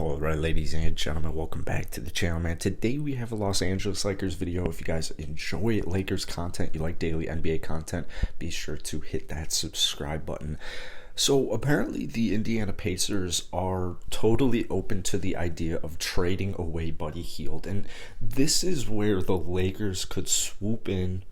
All right, ladies and gentlemen, welcome back to the channel, man. Today we have a Los Angeles Lakers video. If you guys enjoy Lakers content, you like daily NBA content, be sure to hit that subscribe button. So apparently the Indiana Pacers are totally open to the idea of trading away Buddy Hield, and this is where the Lakers could swoop in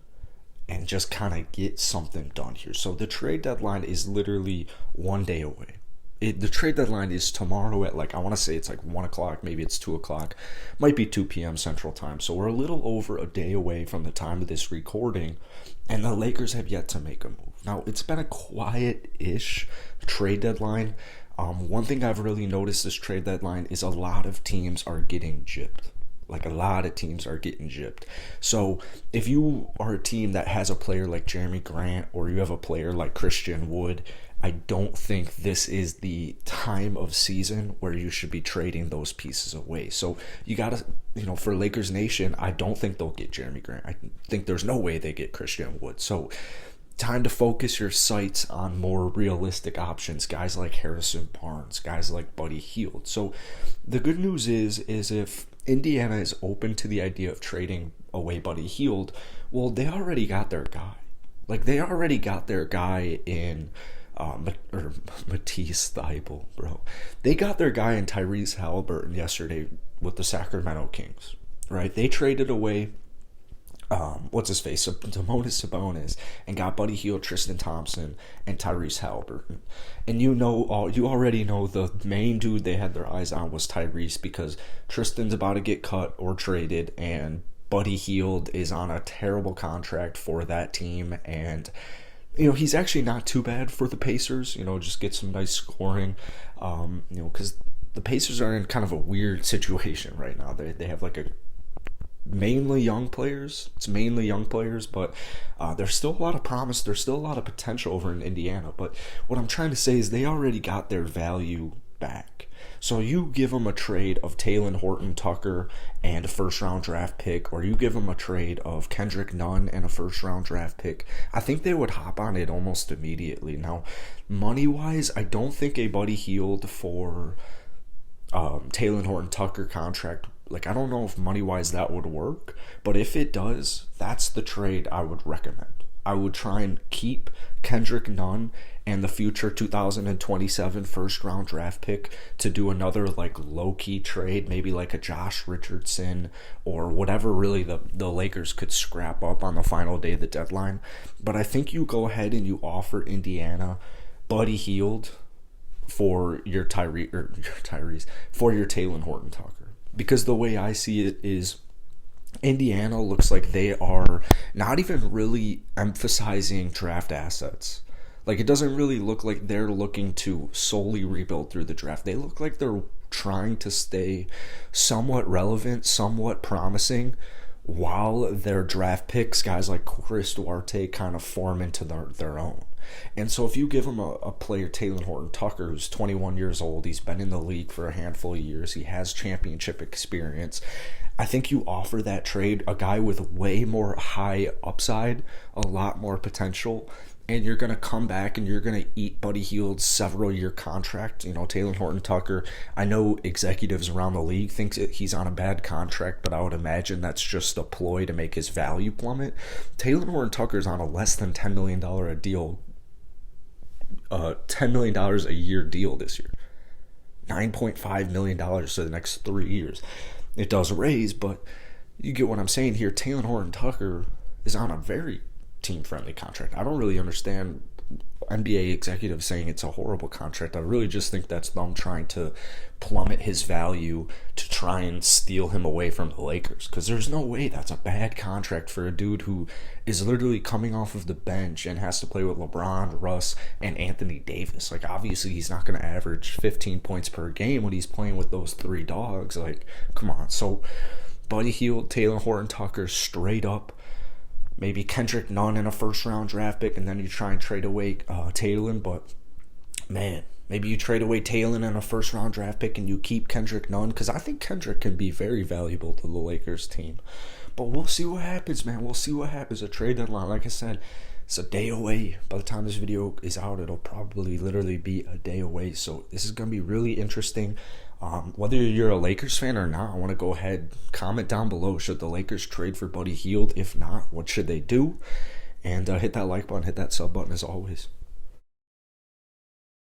and just kind of get something done here. So the trade deadline is literally 1 day away. The trade deadline is tomorrow at I want to say it's 1 o'clock, maybe it's 2 o'clock, might be 2 p.m. Central Time. So we're a little over a day away from the time of this recording, and the Lakers have yet to make a move. Now, it's been a quiet-ish trade deadline. One thing I've really noticed this trade deadline is a lot of teams are getting gypped. A lot of teams are getting gypped. So if you are a team that has a player like Jeremy Grant, or you have a player like Christian Wood, I don't think this is the time of season where you should be trading those pieces away. So you gotta, for Lakers Nation, I don't think they'll get Jeremy Grant. I think there's no way they get Christian Wood. So time to focus your sights on more realistic options, guys like Harrison Barnes, guys like Buddy Hield. So the good news is if Indiana is open to the idea of trading away Buddy Hield, well, they already got their guy. They already got their guy in Matisse Thybulle, bro. They got their guy in Tyrese Halliburton yesterday with the Sacramento Kings, right? They traded away Domantas Sabonis, and got Buddy Hield, Tristan Thompson, and Tyrese Halliburton. And you already know the main dude they had their eyes on was Tyrese, because Tristan's about to get cut or traded, and Buddy Hield is on a terrible contract for that team, and he's actually not too bad for the Pacers, just get some nice scoring, because the Pacers are in kind of a weird situation right now. They have mainly young players. It's mainly young players, but there's still a lot of promise. There's still a lot of potential over in Indiana. But what I'm trying to say is they already got their value back. So you give them a trade of Talen Horton-Tucker and a first-round draft pick, or you give them a trade of Kendrick Nunn and a first-round draft pick, I think they would hop on it almost immediately. Now, money-wise, I don't think a Buddy Hield for Talen Horton-Tucker contract, I don't know if money-wise that would work, but if it does, that's the trade I would recommend. I would try and keep Kendrick Nunn and the future 2027 first-round draft pick to do another low-key trade, maybe a Josh Richardson or whatever really the Lakers could scrap up on the final day of the deadline. But I think you go ahead and you offer Indiana Buddy Hield for your Tyrese for your Talen Horton-Tucker. Because the way I see it is Indiana looks like they are not even really emphasizing draft assets. It doesn't really look like they're looking to solely rebuild through the draft. They look like they're trying to stay somewhat relevant, somewhat promising, while their draft picks, guys like Chris Duarte, kind of form into their own. And so if you give him a player, Talen Horton-Tucker, who's 21 years old, he's been in the league for a handful of years, he has championship experience, I think you offer that trade a guy with way more high upside, a lot more potential, and you're going to come back and you're going to eat Buddy Hield's several-year contract. Talen Horton-Tucker, I know executives around the league think that he's on a bad contract, but I would imagine that's just a ploy to make his value plummet. Talen Horton-Tucker's on a less than $10 million a deal, $10 million a year deal this year. $9.5 million for the next 3 years. It does raise, but you get what I'm saying here. Talen Horton-Tucker is on a very team-friendly contract. I don't really understand NBA executives saying it's a horrible contract. I really just think that's them trying to plummet his value to try and steal him away from the Lakers, because there's no way that's a bad contract for a dude who is literally coming off of the bench and has to play with LeBron, Russ, and Anthony Davis. Obviously he's not going to average 15 points per game when he's playing with those three dogs. Come on. So Buddy Hield, Talen Horton-Tucker, straight up. Maybe Kendrick Nunn in a first-round draft pick, and then you try and trade away Talen. But, man, maybe you trade away Talen in a first-round draft pick and you keep Kendrick Nunn, because I think Kendrick can be very valuable to the Lakers team. But we'll see what happens, man. We'll see what happens. A trade deadline, like I said, it's a day away. By the time this video is out, it'll probably literally be a day away. So this is going to be really interesting. Whether you're a Lakers fan or not, I want to go ahead, comment down below. Should the Lakers trade for Buddy Hield? If not, what should they do? And hit that like button, hit that sub button as always.